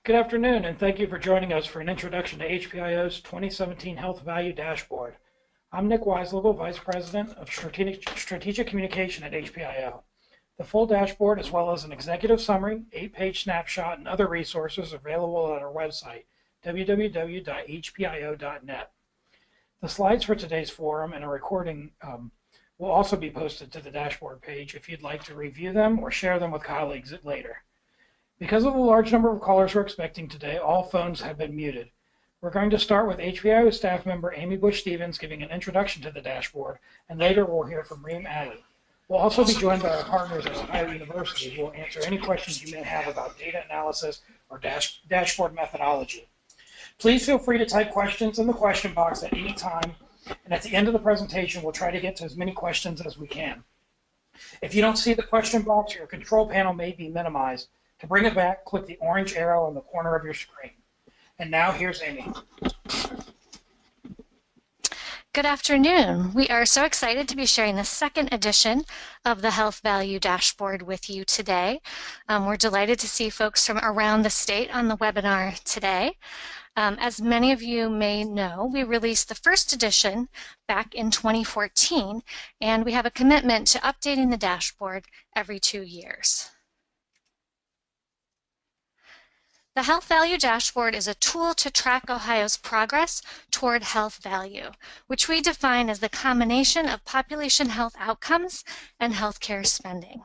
Good afternoon, and thank you for joining us for an introduction to HPIO's 2017 Health Value Dashboard. I'm Nick Weislegel, Vice President of Strategic Communication at HPIO. The full dashboard, as well as an executive summary, 8-page snapshot, and other resources are available at our website, www.hpio.net. The slides for today's forum and a recording will also be posted to the dashboard page if you'd like to review them or share them with colleagues later. Because of the large number of callers we're expecting today, all phones have been muted. We're going to start with HPIO staff member Amy Bush-Stevens giving an introduction to the dashboard, and later we'll hear from Reem Ali. We'll also be joined by our partners at Ohio University who will answer any questions you may have about data analysis or dashboard methodology. Please feel free to type questions in the question box at any time, and at the end of the presentation, we'll try to get to as many questions as we can. If you don't see the question box, your control panel may be minimized. To bring it back, click the orange arrow in the corner of your screen. And now here's Amy. Good afternoon. We are so excited to be sharing the second edition of the Health Value Dashboard with you today. We're delighted to see folks from around the state on the webinar today. As many of you may know, we released the first edition back in 2014, and we have a commitment to updating the dashboard every 2 years. The Health Value Dashboard is a tool to track Ohio's progress toward health value, which we define as the combination of population health outcomes and healthcare spending.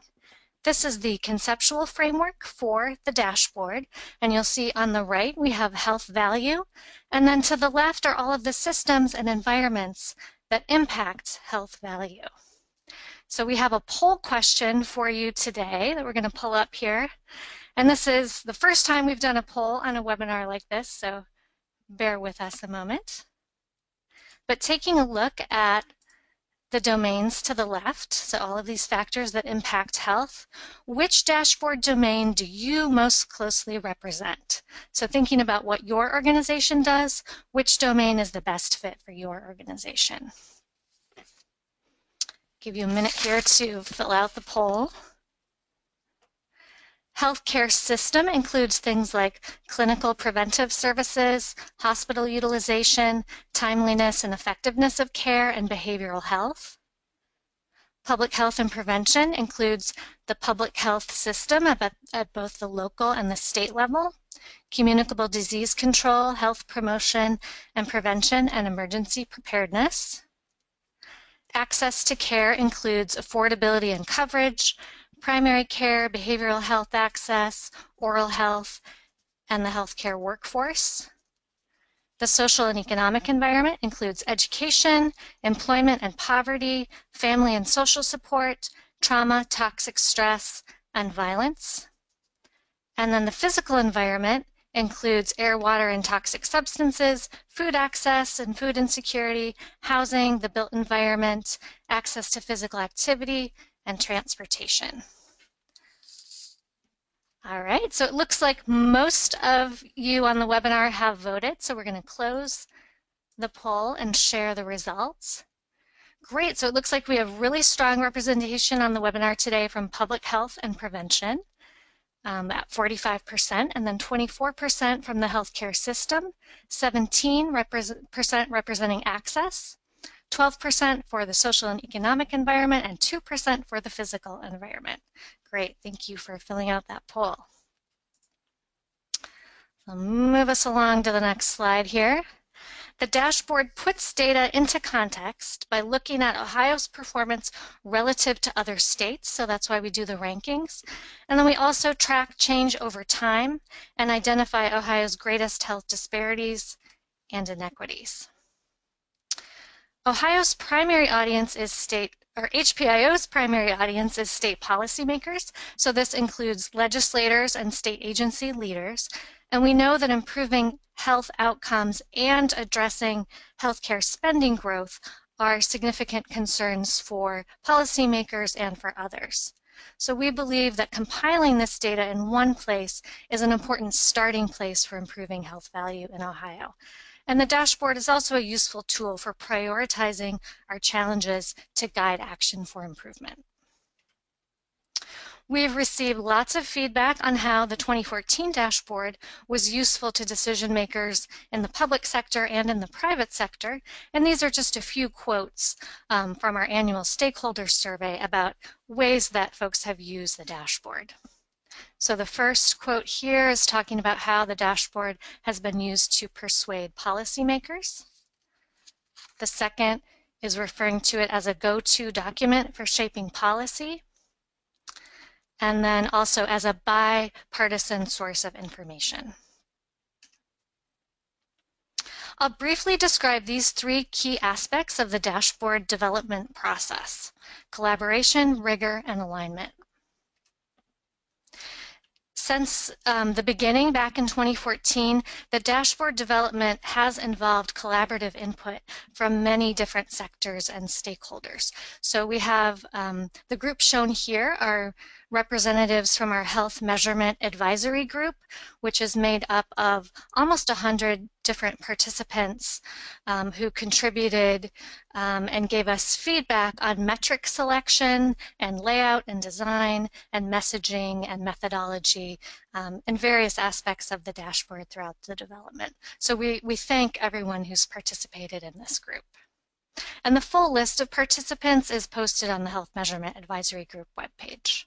This is the conceptual framework for the dashboard, and you'll see on the right we have health value, and then to the left are all of the systems and environments that impact health value. So we have a poll question for you today that we're going to pull up here. And this is the first time we've done a poll on a webinar like this, so bear with us a moment. But taking a look at the domains to the left, so all of these factors that impact health, which dashboard domain do you most closely represent? So thinking about what your organization does, which domain is the best fit for your organization? Give you a minute here to fill out the poll. Healthcare system includes things like clinical preventive services, hospital utilization, timeliness and effectiveness of care, and behavioral health. Public health and prevention includes the public health system at both the local and the state level, communicable disease control, health promotion and prevention, and emergency preparedness. Access to care includes affordability and coverage, primary care, behavioral health access, oral health, and the healthcare workforce. The social and economic environment includes education, employment and poverty, family and social support, trauma, toxic stress, and violence. And then the physical environment includes air, water, and toxic substances, food access and food insecurity, housing, the built environment, access to physical activity, and transportation. All right, so it looks like most of you on the webinar have voted, so we're going to close the poll and share the results. Great, so it looks like we have really strong representation on the webinar today from public health and prevention at 45%, and then 24% from the healthcare system, 17% representing access, 12% for the social and economic environment, and 2% for the physical environment. Great, thank you for filling out that poll. I'll move us along to the next slide here. The dashboard puts data into context by looking at Ohio's performance relative to other states, so that's why we do the rankings. And then we also track change over time and identify Ohio's greatest health disparities and inequities. Ohio's primary audience is HPIO's primary audience is state policymakers, so this includes legislators and state agency leaders, and we know that improving health outcomes and addressing healthcare spending growth are significant concerns for policymakers and for others. So we believe that compiling this data in one place is an important starting place for improving health value in Ohio. And the dashboard is also a useful tool for prioritizing our challenges to guide action for improvement. We've received lots of feedback on how the 2014 dashboard was useful to decision makers in the public sector and in the private sector, and these are just a few quotes from our annual stakeholder survey about ways that folks have used the dashboard. So the first quote here is talking about how the dashboard has been used to persuade policymakers. The second is referring to it as a go-to document for shaping policy, and then also as a bipartisan source of information. I'll briefly describe these three key aspects of the dashboard development process: collaboration, rigor, and alignment. Since the beginning back in 2014, the dashboard development has involved collaborative input from many different sectors and stakeholders. So we have the group shown here are representatives from our Health Measurement Advisory Group, which is made up of almost 100 different participants who contributed and gave us feedback on metric selection and layout and design and messaging and methodology and various aspects of the dashboard throughout the development. So we thank everyone who's participated in this group. And the full list of participants is posted on the Health Measurement Advisory Group webpage.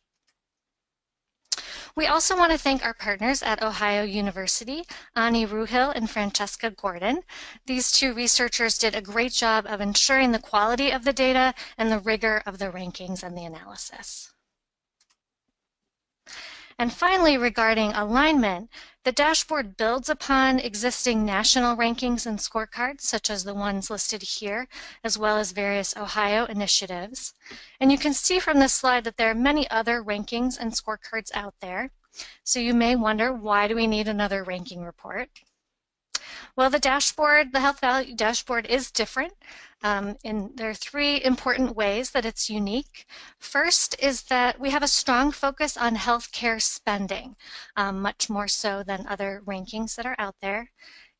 We also want to thank our partners at Ohio University, Ani Ruhil and Francesca Gordon. These two researchers did a great job of ensuring the quality of the data and the rigor of the rankings and the analysis. And finally, regarding alignment, the dashboard builds upon existing national rankings and scorecards, such as the ones listed here, as well as various Ohio initiatives. And you can see from this slide that there are many other rankings and scorecards out there. So you may wonder, why do we need another ranking report? Well, the dashboard, the Health Value Dashboard, is different. There are three important ways that it's unique. First is that we have a strong focus on healthcare spending, much more so than other rankings that are out there.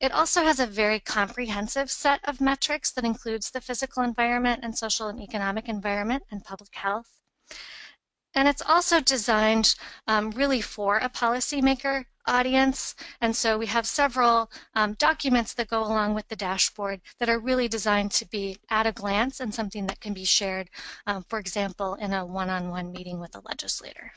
It also has a very comprehensive set of metrics that includes the physical environment and social and economic environment and public health. And it's also designed really for a policymaker audience. And so we have several documents that go along with the dashboard that are really designed to be at a glance and something that can be shared, for example, in a one-on-one meeting with a legislator.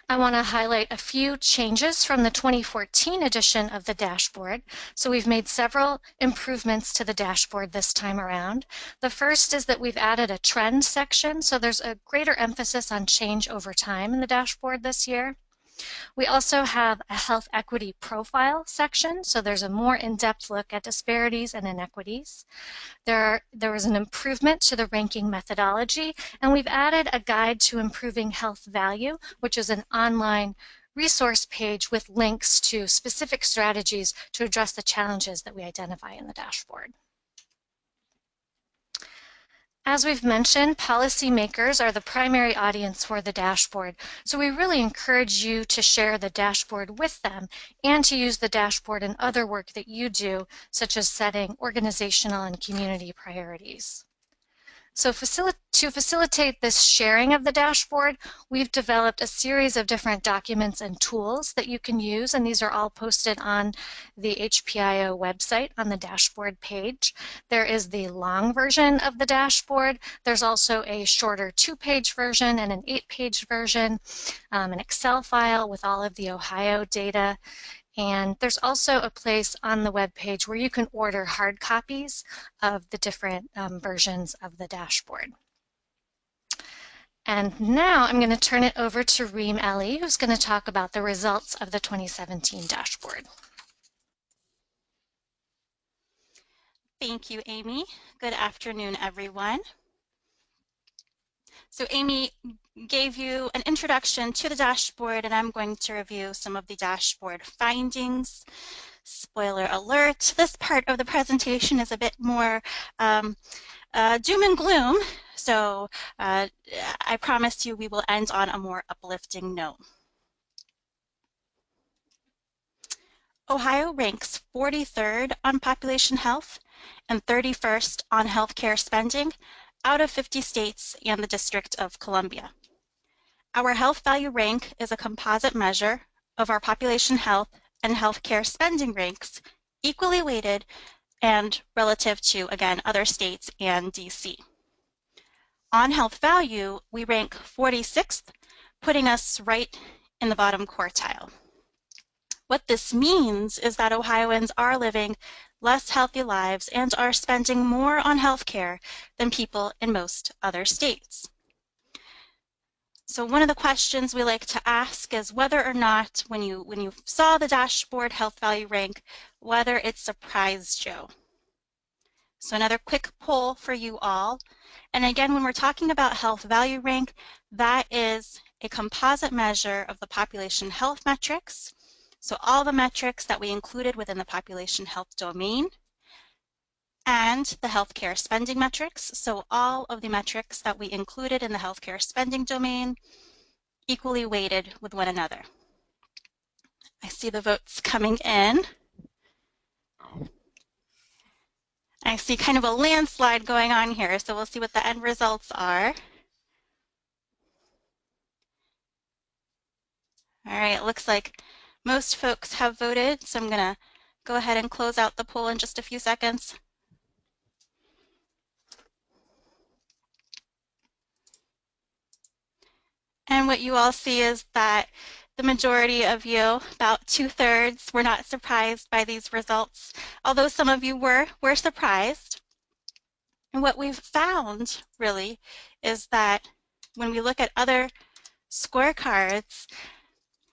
I want to highlight a few changes from the 2014 edition of the dashboard. So we've made several improvements to the dashboard this time around. The first is that we've added a trend section, so there's a greater emphasis on change over time in the dashboard this year. We also have a health equity profile section, so there's a more in-depth look at disparities and inequities. There was an improvement to the ranking methodology, and we've added a guide to improving health value, which is an online resource page with links to specific strategies to address the challenges that we identify in the dashboard. As we've mentioned, policymakers are the primary audience for the dashboard, so we really encourage you to share the dashboard with them and to use the dashboard in other work that you do, such as setting organizational and community priorities. So to facilitate this sharing of the dashboard, we've developed a series of different documents and tools that you can use, and these are all posted on the HPIO website on the dashboard page. There is the long version of the dashboard. There's also a shorter 2-page version and an 8-page version, an Excel file with all of the Ohio data. And there's also a place on the web page where you can order hard copies of the different versions of the dashboard. And now I'm going to turn it over to Reem Ali, who's going to talk about the results of the 2017 dashboard. Thank you, Amy. Good afternoon, everyone. So Amy gave you an introduction to the dashboard, and I'm going to review some of the dashboard findings. Spoiler alert, this part of the presentation is a bit more doom and gloom, so I promise you we will end on a more uplifting note. Ohio ranks 43rd on population health and 31st on healthcare spending out of 50 states and the District of Columbia. Our health value rank is a composite measure of our population health and healthcare spending ranks, equally weighted and relative to, again, other states and DC. On health value, we rank 46th, putting us right in the bottom quartile. What this means is that Ohioans are living less healthy lives and are spending more on healthcare than people in most other states. So one of the questions we like to ask is whether or not, when you saw the dashboard health value rank, whether it surprised you. So another quick poll for you all. And again, when we're talking about health value rank, that is a composite measure of the population health metrics. So all the metrics that we included within the population health domain, and the healthcare spending metrics. So all of the metrics that we included in the healthcare spending domain equally weighted with one another. I see the votes coming in. I see kind of a landslide going on here, so we'll see what the end results are. All right, it looks like most folks have voted, so I'm going to go ahead and close out the poll in just a few seconds. And what you all see is that the majority of you, about 2/3, were not surprised by these results, although some of you were surprised. And what we've found, really, is that when we look at other scorecards,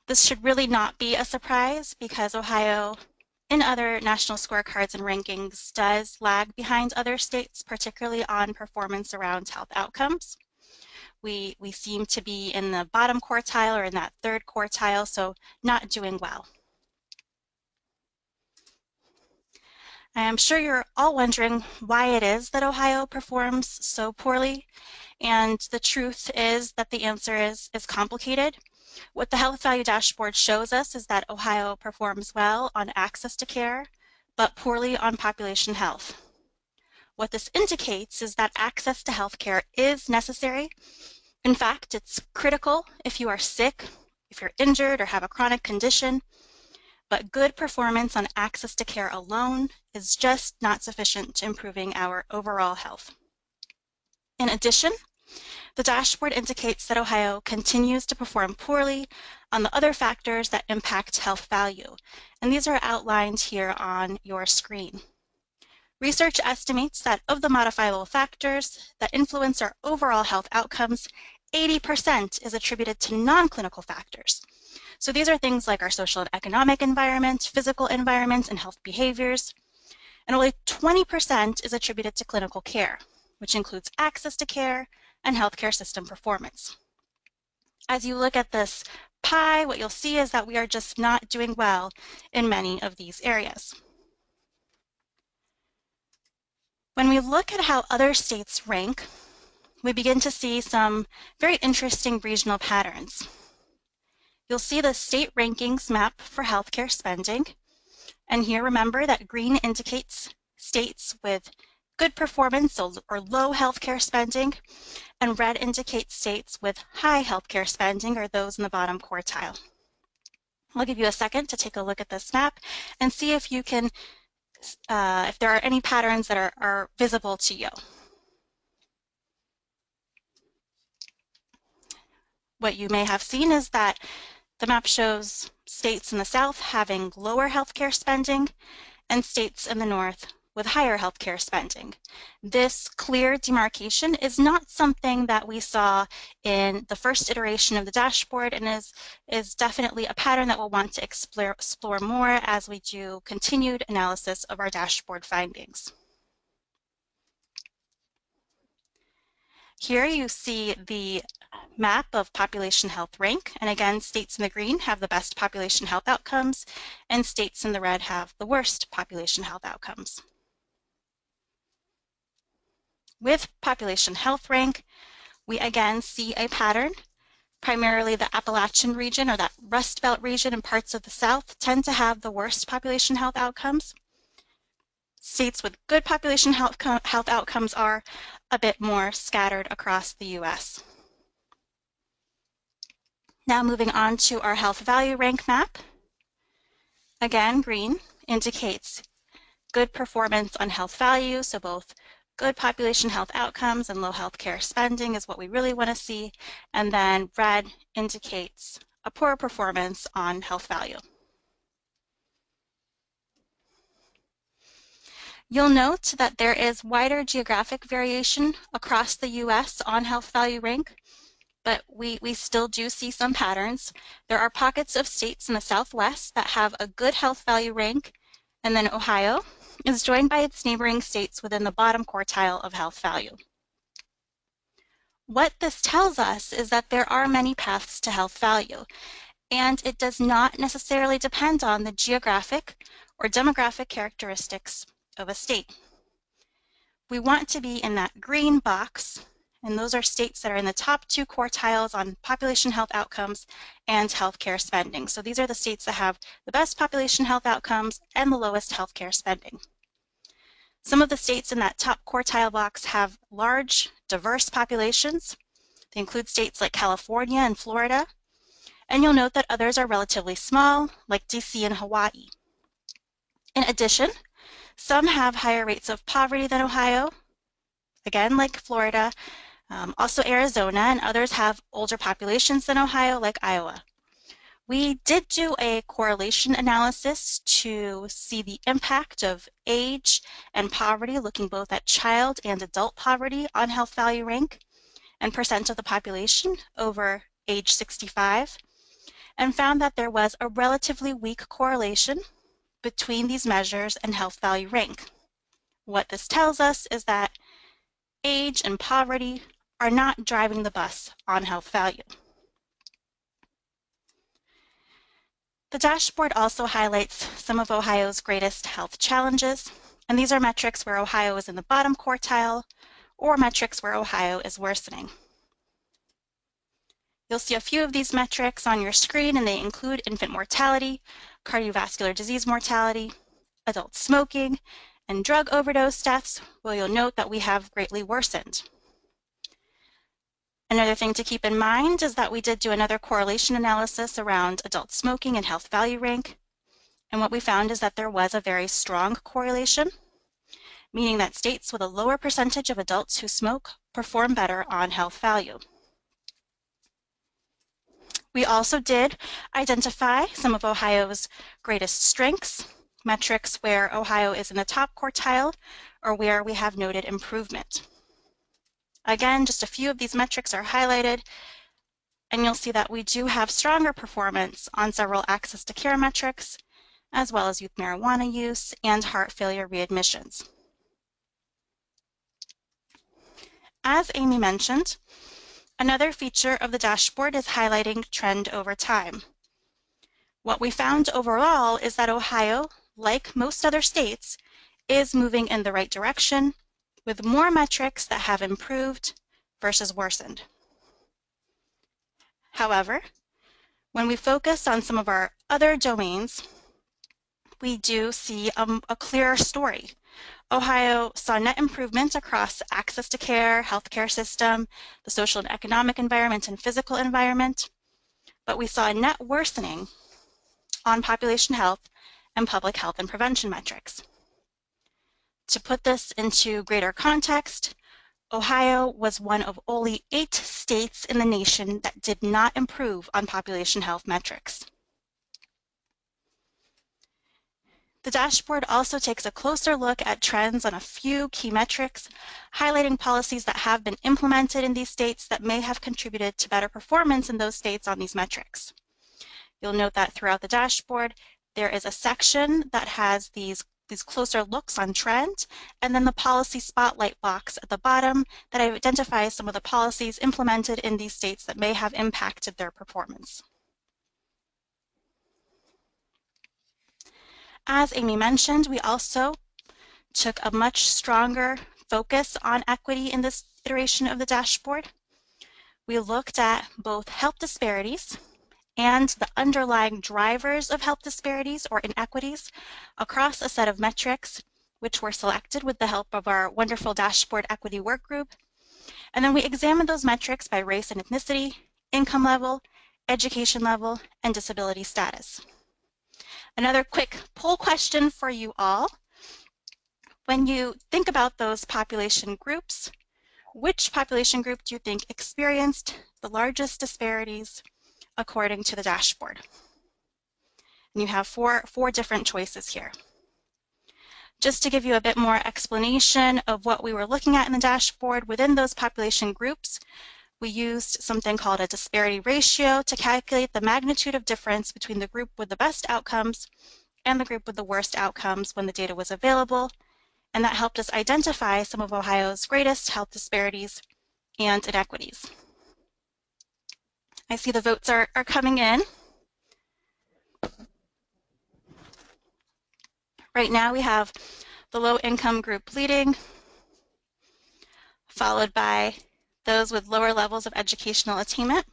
this should really not be a surprise because Ohio, in other national scorecards and rankings, does lag behind other states, particularly on performance around health outcomes. We seem to be in the bottom quartile or in that third quartile, so not doing well. I am sure you're all wondering why it is that Ohio performs so poorly, and the truth is that the answer is complicated. What the health value dashboard shows us is that Ohio performs well on access to care, but poorly on population health. What this indicates is that access to health care is necessary. In fact, it's critical if you are sick, if you're injured or have a chronic condition, but good performance on access to care alone is just not sufficient to improving our overall health. In addition, the dashboard indicates that Ohio continues to perform poorly on the other factors that impact health value, and these are outlined here on your screen. Research estimates that of the modifiable factors that influence our overall health outcomes, 80% is attributed to non-clinical factors. So these are things like our social and economic environment, physical environment, and health behaviors. And only 20% is attributed to clinical care, which includes access to care and healthcare system performance. As you look at this pie, what you'll see is that we are just not doing well in many of these areas. When we look at how other states rank, we begin to see some very interesting regional patterns. You'll see the state rankings map for healthcare spending, and here remember that green indicates states with good performance or low healthcare spending, and red indicates states with high healthcare spending, or those in the bottom quartile. I'll give you a second to take a look at this map and see if you can if there are any patterns that are visible to you. What you may have seen is that the map shows states in the south having lower healthcare spending and states in the north with higher healthcare spending. This clear demarcation is not something that we saw in the first iteration of the dashboard, and is definitely a pattern that we'll want to explore more as we do continued analysis of our dashboard findings. Here you see the map of population health rank, and again, states in the green have the best population health outcomes, and states in the red have the worst population health outcomes. With population health rank, we again see a pattern. Primarily the Appalachian region, or that Rust Belt region, and parts of the South tend to have the worst population health outcomes. States with good population health outcomes are a bit more scattered across the U.S. Now moving on to our health value rank map. Again, green indicates good performance on health value, so both good population health outcomes and low healthcare spending is what we really want to see, and then red indicates a poor performance on health value. You'll note that there is wider geographic variation across the U.S. on health value rank, but we still do see some patterns. There are pockets of states in the Southwest that have a good health value rank, and then Ohio is joined by its neighboring states within the bottom quartile of health value. What this tells us is that there are many paths to health value, and it does not necessarily depend on the geographic or demographic characteristics of a state. We want to be in that green box, and those are states that are in the top 2 quartiles on population health outcomes and healthcare spending. So these are the states that have the best population health outcomes and the lowest healthcare spending. Some of the states in that top quartile box have large, diverse populations. They include states like California and Florida, and you'll note that others are relatively small, like DC and Hawaii. In addition, some have higher rates of poverty than Ohio, again, like Florida, also Arizona, and others have older populations than Ohio, like Iowa. We did do a correlation analysis to see the impact of age and poverty, looking both at child and adult poverty on health value rank and percent of the population over age 65, and found that there was a relatively weak correlation between these measures and health value rank. What this tells us is that age and poverty are not driving the bus on health value. The dashboard also highlights some of Ohio's greatest health challenges, and these are metrics where Ohio is in the bottom quartile or metrics where Ohio is worsening. You'll see a few of these metrics on your screen, and they include infant mortality, cardiovascular disease mortality, adult smoking, and drug overdose deaths, where you'll note that we have greatly worsened. Another thing to keep in mind is that we did do another correlation analysis around adult smoking and health value rank, and what we found is that there was a very strong correlation, meaning that states with a lower percentage of adults who smoke perform better on health value. We also did identify some of Ohio's greatest strengths, metrics where Ohio is in the top quartile or where we have noted improvement. Again, just a few of these metrics are highlighted, and you'll see that we do have stronger performance on several access to care metrics, as well as youth marijuana use and heart failure readmissions. As Amy mentioned, another feature of the dashboard is highlighting trend over time. What we found overall is that Ohio, like most other states, is moving in the right direction with more metrics that have improved versus worsened. However, when we focus on some of our other domains, we do see a clearer story. Ohio saw net improvement across access to care, healthcare system, the social and economic environment, and physical environment, but we saw a net worsening on population health and public health and prevention metrics. To put this into greater context, Ohio was one of only 8 states in the nation that did not improve on population health metrics. The dashboard also takes a closer look at trends on a few key metrics, highlighting policies that have been implemented in these states that may have contributed to better performance in those states on these metrics. You'll note that throughout the dashboard, there is a section that has these closer looks on trend, and then the policy spotlight box at the bottom that identifies some of the policies implemented in these states that may have impacted their performance. As Amy mentioned, we also took a much stronger focus on equity in this iteration of the dashboard. We looked at both health disparities and the underlying drivers of health disparities or inequities across a set of metrics which were selected with the help of our wonderful dashboard equity work group. And then we examined those metrics by race and ethnicity, income level, education level, and disability status. Another quick poll question for you all. When you think about those population groups, which population group do you think experienced the largest disparities according to the dashboard? And you have four different choices here. Just to give you a bit more explanation of what we were looking at in the dashboard, within those population groups, we used something called a disparity ratio to calculate the magnitude of difference between the group with the best outcomes and the group with the worst outcomes when the data was available. And that helped us identify some of Ohio's greatest health disparities and inequities. I see the votes are coming in. Right now we have the low income group leading, followed by those with lower levels of educational attainment.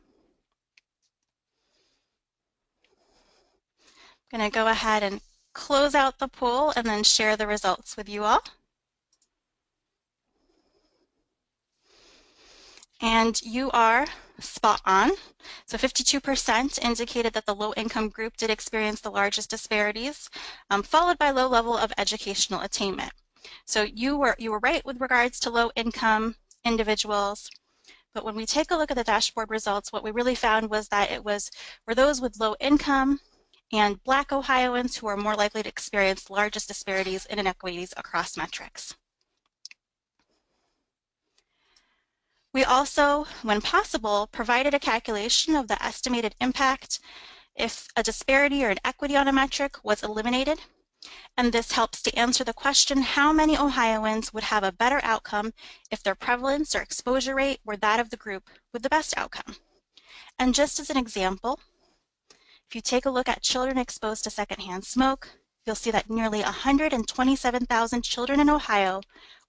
I'm going to go ahead and close out the poll and then share the results with you all. And you are spot on. So 52% indicated that the low income group did experience the largest disparities, followed by low level of educational attainment. So you were right with regards to low income individuals. But when we take a look at the dashboard results, what we really found was that it were those with low income and Black Ohioans who are more likely to experience the largest disparities and inequities across metrics. We also, when possible, provided a calculation of the estimated impact if a disparity or an equity on a metric was eliminated. And this helps to answer the question, how many Ohioans would have a better outcome if their prevalence or exposure rate were that of the group with the best outcome? And just as an example, if you take a look at children exposed to secondhand smoke, you'll see that nearly 127,000 children in Ohio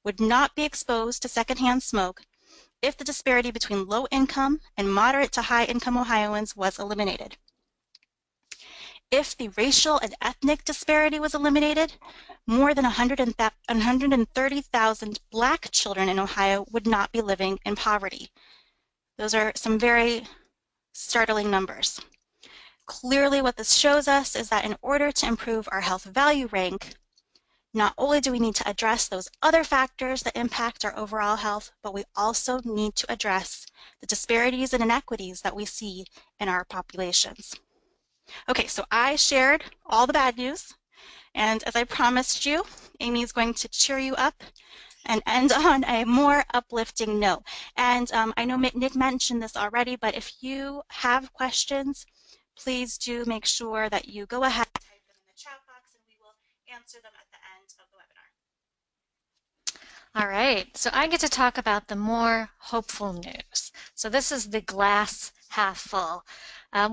would not be exposed to secondhand smoke if the disparity between low income and moderate to high income Ohioans was eliminated. If the racial and ethnic disparity was eliminated, more than 130,000 Black children in Ohio would not be living in poverty. Those are some very startling numbers. Clearly, what this shows us is that in order to improve our health value rank, not only do we need to address those other factors that impact our overall health, but we also need to address the disparities and inequities that we see in our populations. Okay, so I shared all the bad news, and as I promised you, Amy is going to cheer you up and end on a more uplifting note. And I know Nick mentioned this already, but if you have questions, please do make sure that you go ahead and type them in the chat box, and we will answer them at the end of the webinar. All right, so I get to talk about the more hopeful news. So this is the glass half full.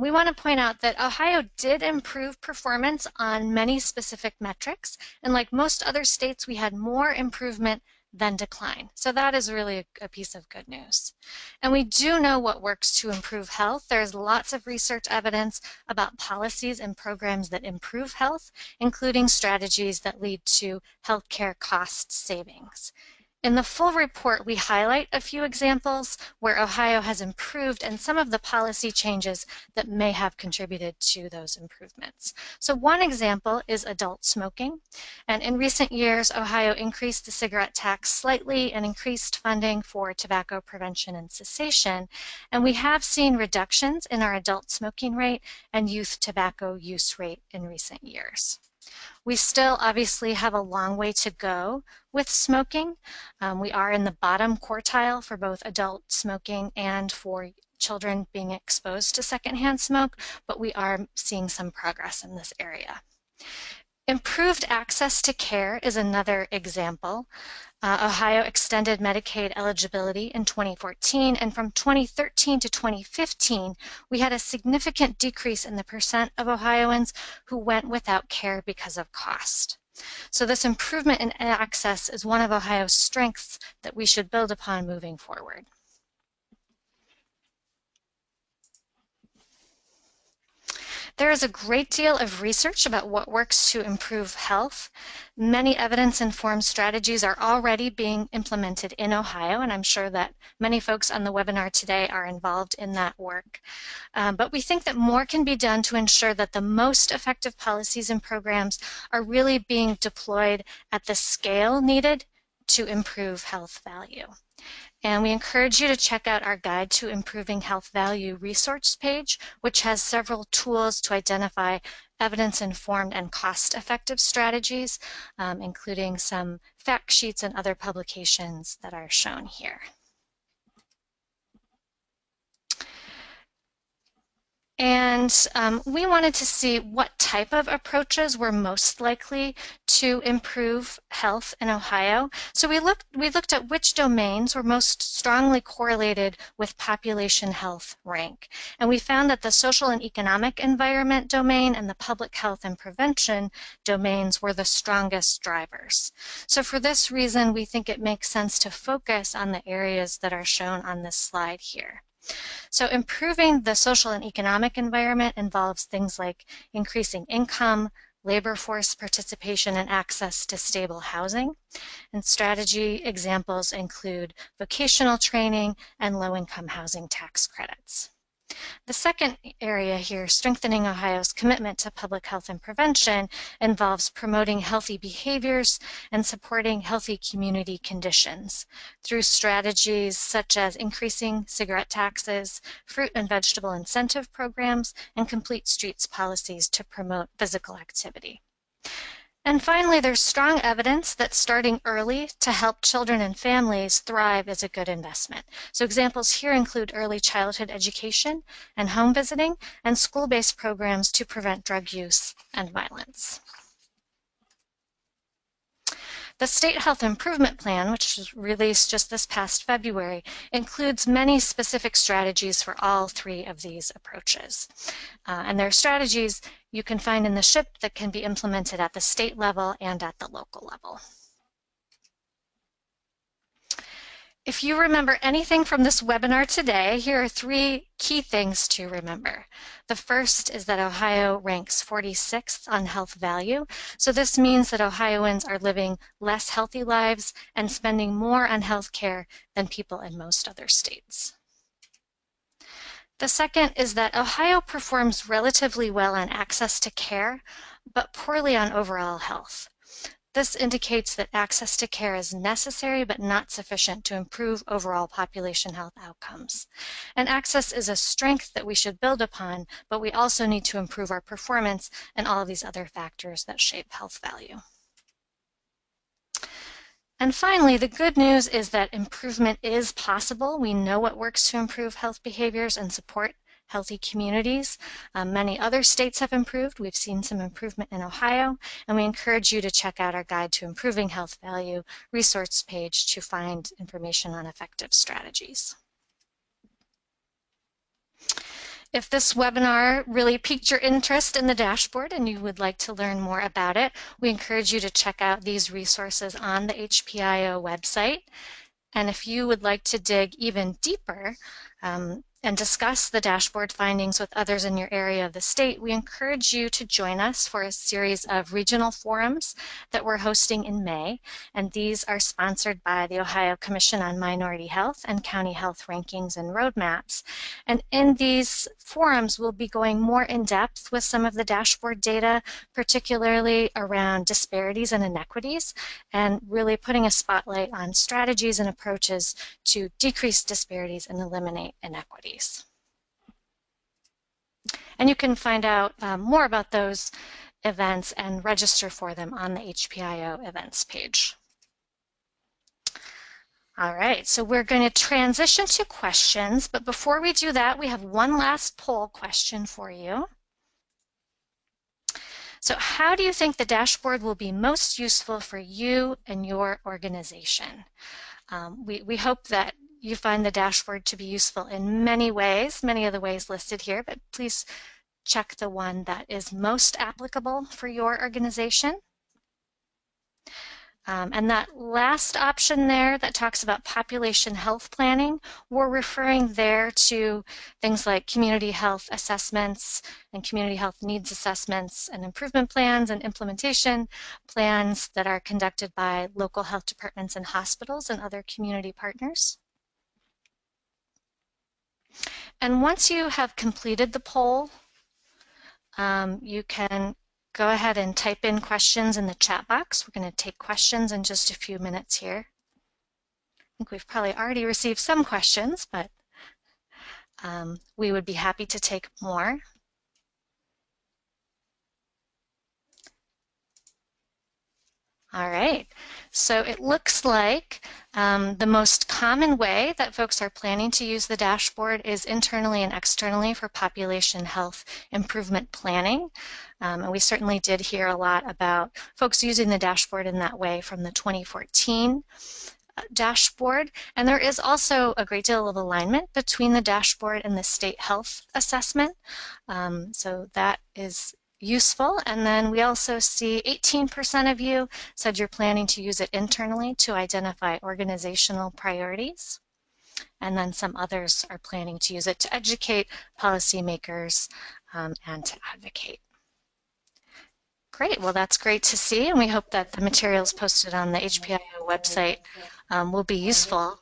We want to point out that Ohio did improve performance on many specific metrics, and like most other states, we had more improvement than decline. So that is really a piece of good news. And we do know what works to improve health. There's lots of research evidence about policies and programs that improve health, including strategies that lead to healthcare cost savings. In the full report, we highlight a few examples where Ohio has improved and some of the policy changes that may have contributed to those improvements. So one example is adult smoking. And in recent years, Ohio increased the cigarette tax slightly and increased funding for tobacco prevention and cessation. And we have seen reductions in our adult smoking rate and youth tobacco use rate in recent years. We still obviously have a long way to go with smoking. We are in the bottom quartile for both adult smoking and for children being exposed to secondhand smoke, but we are seeing some progress in this area. Improved access to care is another example. Ohio extended Medicaid eligibility in 2014, and from 2013 to 2015, we had a significant decrease in the percent of Ohioans who went without care because of cost. So this improvement in access is one of Ohio's strengths that we should build upon moving forward. There is a great deal of research about what works to improve health. Many evidence-informed strategies are already being implemented in Ohio, and I'm sure that many folks on the webinar today are involved in that work. But we think that more can be done to ensure that the most effective policies and programs are really being deployed at the scale needed to improve health value. And we encourage you to check out our Guide to Improving Health Value resource page, which has several tools to identify evidence-informed and cost-effective strategies, including some fact sheets and other publications that are shown here. And we wanted to see what type of approaches were most likely to improve health in Ohio. So we looked at which domains were most strongly correlated with population health rank. And we found that the social and economic environment domain and the public health and prevention domains were the strongest drivers. So for this reason, we think it makes sense to focus on the areas that are shown on this slide here. So improving the social and economic environment involves things like increasing income, labor force participation, and access to stable housing. And strategy examples include vocational training and low-income housing tax credits. The second area here, strengthening Ohio's commitment to public health and prevention, involves promoting healthy behaviors and supporting healthy community conditions through strategies such as increasing cigarette taxes, fruit and vegetable incentive programs, and complete streets policies to promote physical activity. And finally, there's strong evidence that starting early to help children and families thrive is a good investment. So examples here include early childhood education and home visiting and school-based programs to prevent drug use and violence. The State Health Improvement Plan, which was released just this past February, includes many specific strategies for all three of these approaches. And there are strategies you can find in the SHIP that can be implemented at the state level and at the local level. If you remember anything from this webinar today, here are three key things to remember. The first is that Ohio ranks 46th on health value. So this means that Ohioans are living less healthy lives and spending more on health care than people in most other states. The second is that Ohio performs relatively well on access to care, but poorly on overall health. This indicates that access to care is necessary but not sufficient to improve overall population health outcomes. And access is a strength that we should build upon, but we also need to improve our performance and all of these other factors that shape health value. And finally, the good news is that improvement is possible. We know what works to improve health behaviors and support healthy communities. Many other states have improved. We've seen some improvement in Ohio, and we encourage you to check out our Guide to Improving Health Value resource page to find information on effective strategies. If this webinar really piqued your interest in the dashboard and you would like to learn more about it, we encourage you to check out these resources on the HPIO website. And if you would like to dig even deeper and discuss the dashboard findings with others in your area of the state, we encourage you to join us for a series of regional forums that we're hosting in May. And these are sponsored by the Ohio Commission on Minority Health and County Health Rankings and Roadmaps. And in these forums, we'll be going more in depth with some of the dashboard data, particularly around disparities and inequities, and really putting a spotlight on strategies and approaches to decrease disparities and eliminate inequities. And you can find out more about those events and register for them on the HPIO events page. All right, so we're going to transition to questions, but before we do that, we have one last poll question for you. So how do you think the dashboard will be most useful for you and your organization? We hope that you find the dashboard to be useful in many ways, many of the ways listed here, but please check the one that is most applicable for your organization. And that last option there that talks about population health planning, we're referring there to things like community health assessments and community health needs assessments and improvement plans and implementation plans that are conducted by local health departments and hospitals and other community partners. And once you have completed the poll, you can go ahead and type in questions in the chat box. We're going to take questions in just a few minutes here. I think we've probably already received some questions, but we would be happy to take more. All right, so it looks like the most common way that folks are planning to use the dashboard is internally and externally for population health improvement planning. And we certainly did hear a lot about folks using the dashboard in that way from the 2014 dashboard. And there is also a great deal of alignment between the dashboard and the state health assessment. So that is useful. And then we also see 18% of you said you're planning to use it internally to identify organizational priorities. And then some others are planning to use it to educate policymakers and to advocate. Great, well that's great to see, and we hope that the materials posted on the HPIO website will be useful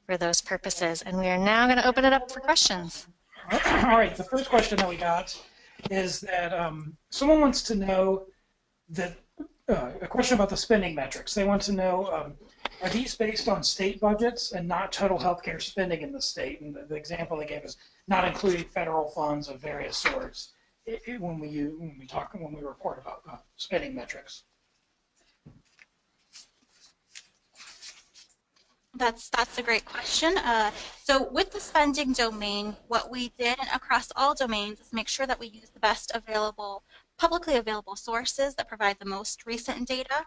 for those purposes. And we are now going to open it up for questions. All right, the first question that we got is that someone wants to know that a question about the spending metrics. They want to know, are these based on state budgets and not total healthcare spending in the state? And the example they gave is not including federal funds of various sorts when we report about spending metrics. That's a great question. So with the spending domain, what we did across all domains is make sure that we use the best available, publicly available sources that provide the most recent data.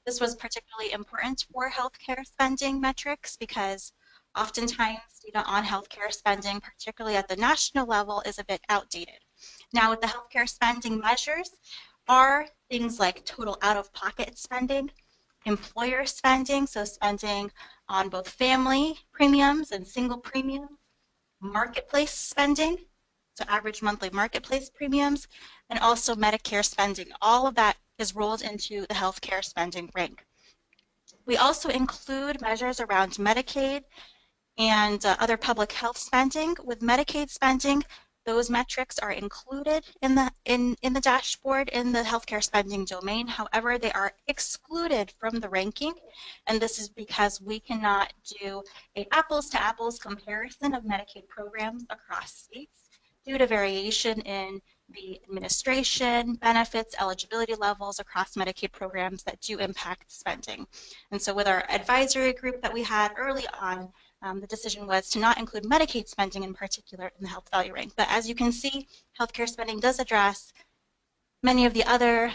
This was particularly important for healthcare spending metrics because oftentimes data on healthcare spending, particularly at the national level, is a bit outdated. Now with the healthcare spending measures are things like total out-of-pocket spending, employer spending, so spending on both family premiums and single premiums, marketplace spending, so average monthly marketplace premiums, and also Medicare spending. All of that is rolled into the healthcare spending rank. We also include measures around Medicaid and other public health spending. With Medicaid spending, those metrics are included in the dashboard in the healthcare spending domain. However, they are excluded from the ranking, and this is because we cannot do an apples-to-apples comparison of Medicaid programs across states due to variation in the administration, benefits, eligibility levels across Medicaid programs that do impact spending. And so with our advisory group that we had early on, the decision was to not include Medicaid spending in particular in the health value rank. But as you can see, healthcare spending does address many of the other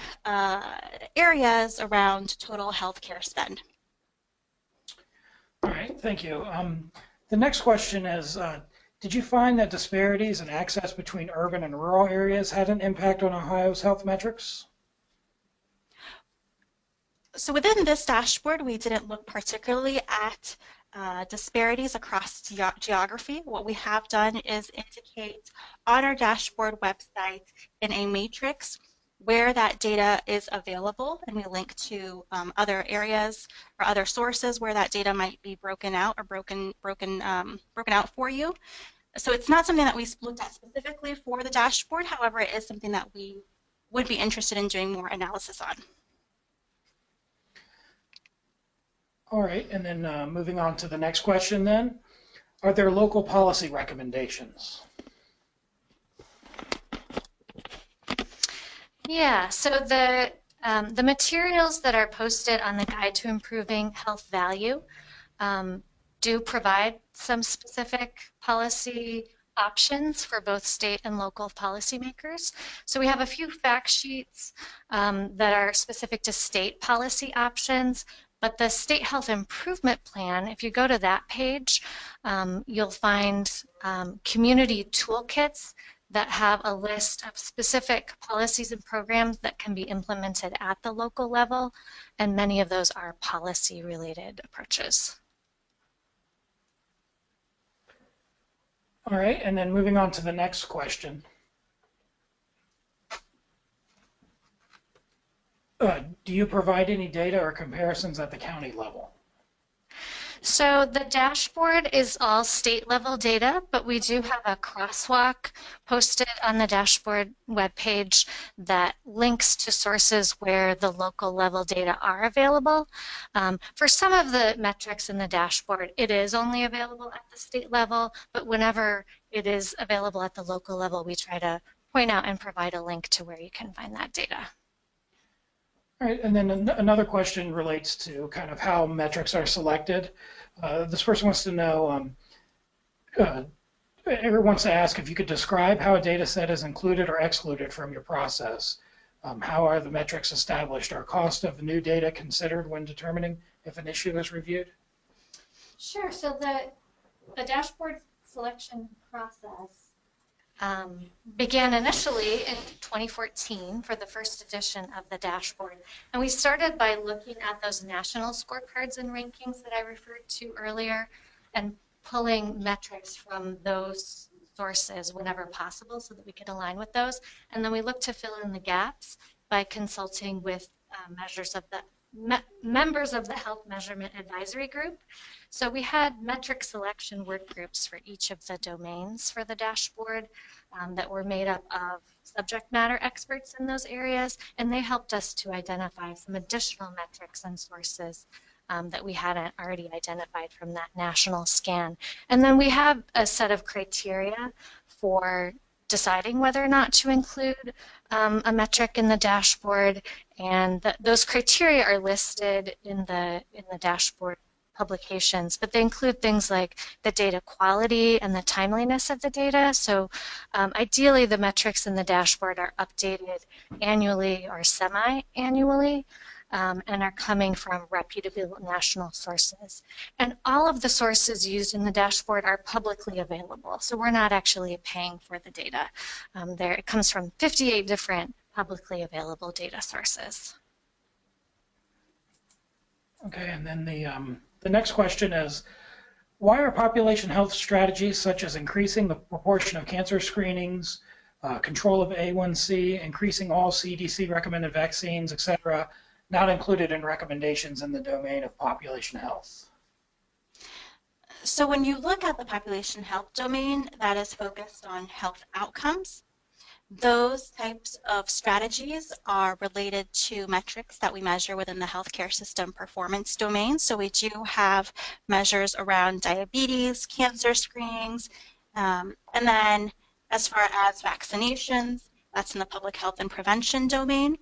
areas around total healthcare spend. All right, thank you. The next question is, did you find that disparities in access between urban and rural areas had an impact on Ohio's health metrics? So within this dashboard, we didn't look particularly at disparities across geography. What we have done is indicate on our dashboard website in a matrix where that data is available, and we link to other areas or other sources where that data might be broken out or broken out for you. So it's not something that we looked at specifically for the dashboard. However, it is something that we would be interested in doing more analysis on. All right, and then moving on to the next question then. Are there local policy recommendations? Yeah, so the materials that are posted on the Guide to Improving Health Value do provide some specific policy options for both state and local policymakers. So we have a few fact sheets that are specific to state policy options. But the State Health Improvement Plan, if you go to that page, you'll find community toolkits that have a list of specific policies and programs that can be implemented at the local level, and many of those are policy-related approaches. All right, and then moving on to the next question. Do you provide any data or comparisons at the county level? So the dashboard is all state level data, but we do have a crosswalk posted on the dashboard webpage that links to sources where the local level data are available. For some of the metrics in the dashboard, it is only available at the state level, but whenever it is available at the local level, we try to point out and provide a link to where you can find that data. All right, and then another question relates to kind of how metrics are selected. This person wants to know, everyone wants to ask if you could describe how a data set is included or excluded from your process. How are the metrics established? Are cost of new data considered when determining if an issue is reviewed? Sure, so the dashboard selection process began initially in 2014 for the first edition of the dashboard. And we started by looking at those national scorecards and rankings that I referred to earlier and pulling metrics from those sources whenever possible so that we could align with those. And then we looked to fill in the gaps by consulting with members of the Health Measurement Advisory Group. So we had metric selection work groups for each of the domains for the dashboard that were made up of subject matter experts in those areas, and they helped us to identify some additional metrics and sources that we hadn't already identified from that national scan. And then we have a set of criteria for deciding whether or not to include a metric in the dashboard, and those criteria are listed in the dashboard publications, but they include things like the data quality and the timeliness of the data. So ideally, the metrics in the dashboard are updated annually or semi-annually and are coming from reputable national sources. And all of the sources used in the dashboard are publicly available, so we're not actually paying for the data. It comes from 58 different publicly available data sources. Okay, and then the next question is, why are population health strategies such as increasing the proportion of cancer screenings, control of A1C, increasing all CDC recommended vaccines, etc., not included in recommendations in the domain of population health? So when you look at the population health domain that is focused on health outcomes, those types of strategies are related to metrics that we measure within the healthcare system performance domain. So we do have measures around diabetes, cancer screenings, and then as far as vaccinations, that's in the public health and prevention domain.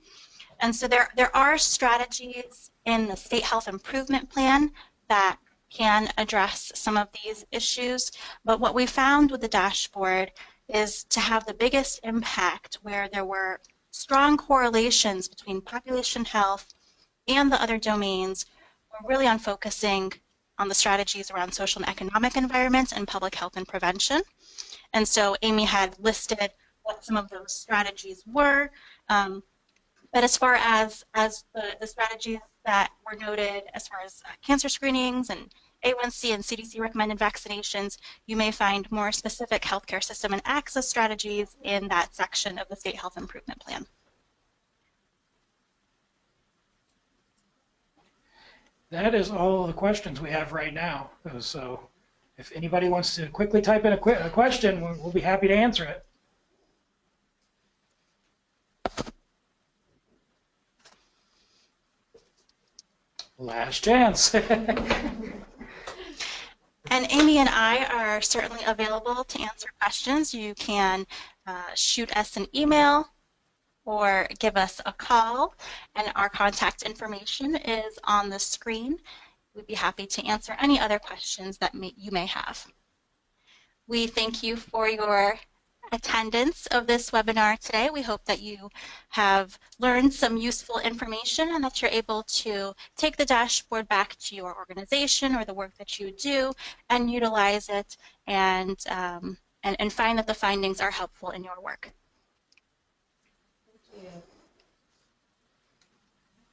And so there are strategies in the state health improvement plan that can address some of these issues. But what we found with the dashboard is to have the biggest impact where there were strong correlations between population health and the other domains. We're really on focusing on the strategies around social and economic environments and public health and prevention. And so Amy had listed what some of those strategies were. But as far as the strategies that were noted as far as cancer screenings and A1C and CDC recommended vaccinations, you may find more specific healthcare system and access strategies in that section of the State Health Improvement Plan. That is all the questions we have right now. So if anybody wants to quickly type in a question, we'll be happy to answer it. Last chance. And Amy and I are certainly available to answer questions. You can shoot us an email or give us a call, and our contact information is on the screen. We'd be happy to answer any other questions that you may have. We thank you for your attendance of this webinar today. We hope that you have learned some useful information and that you're able to take the dashboard back to your organization or the work that you do and utilize it and and find that the findings are helpful in your work. Thank you.